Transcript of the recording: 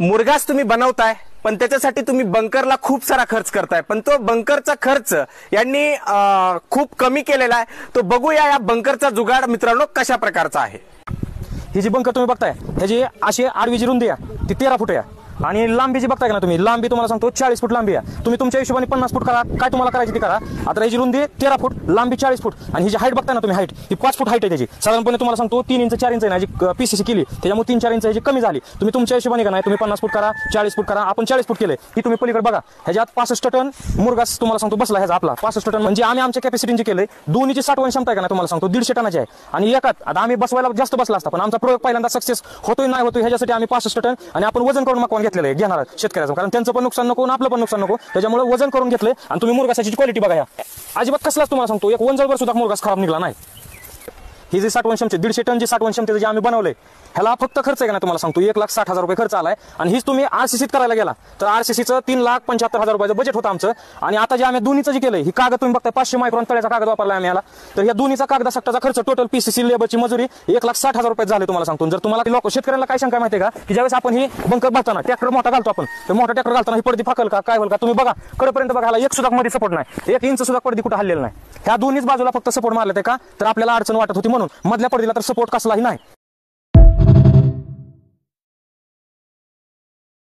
मुरघास तुम्ही बनवताय पण त्याच्यासाठी तुम्ही बंकरला खूप सारा खर्च करताय, पण तो बंकरचा खर्च यांनी खूप कमी केलेला आहे। तो बघूया या बंकरचा जुगाड मित्रांनो कशा प्रकारचा आहे। ही जी बंकर तुम्ही बघताय ह्याची अशी आडवी जी रुंदी आहे ती 13 फूट आहे आणि लांबी जी बघताय का ना तुम्ही, लांबी तुम्हाला सांगतो 40 फूट लांबी आहे। तुम्ही तुमच्या हिशोबाने 50 फूट करा, काय तुम्हाला करायची ती करा। आता ह्याची रुंदी 13 फूट, लांबी 40 फूट आणि ही जी हाईट बघताय ना तुम्ही, हाईट ही 5 फूट हाईट आहे त्याची। साधारणपणे तुम्हाला सांगतो 3 इंच 4 इंच आहे ना, जी पीसीसी केली त्याच्यामुळे 3-4 इंच ह्याची कमी झाली। तुम्ही तुमच्या हिशोबाने का नाही, तुम्ही 50 फूट करा, 40 फूट करा, आपण 40 फूट केले। ही तुम्ही पलीकडे बघा, ह्याच्यात 65 टन मुरघास तुम्हाला सांगतो बसला ह्याचा आपला 65 टन, म्हणजे आम्ही आमच्या कॅपॅसिटीचे केले। दोन्हीची 60 क्षमता आहे का नाही तुम्हाला सांगतो 150 टनाची आहे आणि एकात आता आम्ही बसवायला जास्त बसला असता, पण आमचा प्रयोग पहिल्यांदा सक्सेस होतोय नाही होतोय ह्याच्यासाठी आम्ही 65 टन आणि आपण वजन करून मकवान घेतलेलं आहे घेणार शेतकऱ्याचं, कारण त्यांचं पण नुकसान नको आणि आपलं पण नुकसान नको, त्याच्यामुळे वजन करून घेतले। आणि तुम्ही मुरघासाची क्वालिटी बघा, अजिबात कसलाच तुम्हाला सांगतो एक वंजळभर सुद्धा मुरघास खराब निघाला नाही। ही जी 60 क्षमते 150 टन जी 60 क्षमतेचं जे आम्ही बनवले ह्याला फक्त खर्च आहे का नाही तुम्हाला सांगतो 1,60,000 रुपये खर्च आलाय। आणि हीच तुम्ही आरसीसीत करायला गेला तर आरसीसीचं 3,75,000 रुपयाचं बजेट होतं आमचं। आणि आता जे आम्ही दोन्हीचं जे केलंय ही कागद तुम्ही बघताय 500 मायक्रॉन तळ्याचा कागद वापरला आम्ही याला, तर या दोन्हीचा कागदा सक्टाचा खर्च टोटल पीसीसी लेबरची मजुरी 1,60,000 रुपये झाले तुम्हाला सांगतो। जर तुम्हाला लोक शेतकऱ्यांना काय शंका माहिती आहे का की ज्यावेळेस आपण ही बंकर भरताना ट्रॅक्टर मोठा घालतो आपण, तर मोठा ट्रॅक्टर घालताना ही पडदी फाकल का काय होईल का, तुम्ही बघा कडेपर्यंत बघायला एक सुद्धा मध्ये सपोर्ट नाही, 1 इंच सुद्धा पडदी कुठे हल्लेलं नाही। ह्या दोन्हीच बाजूला फक्त सपोर्ट मारले ते का तर आपल्याला अडचण वाटत होती, म्हणून मधल्या पडदीला तर सपोर्ट कसलाही नाही।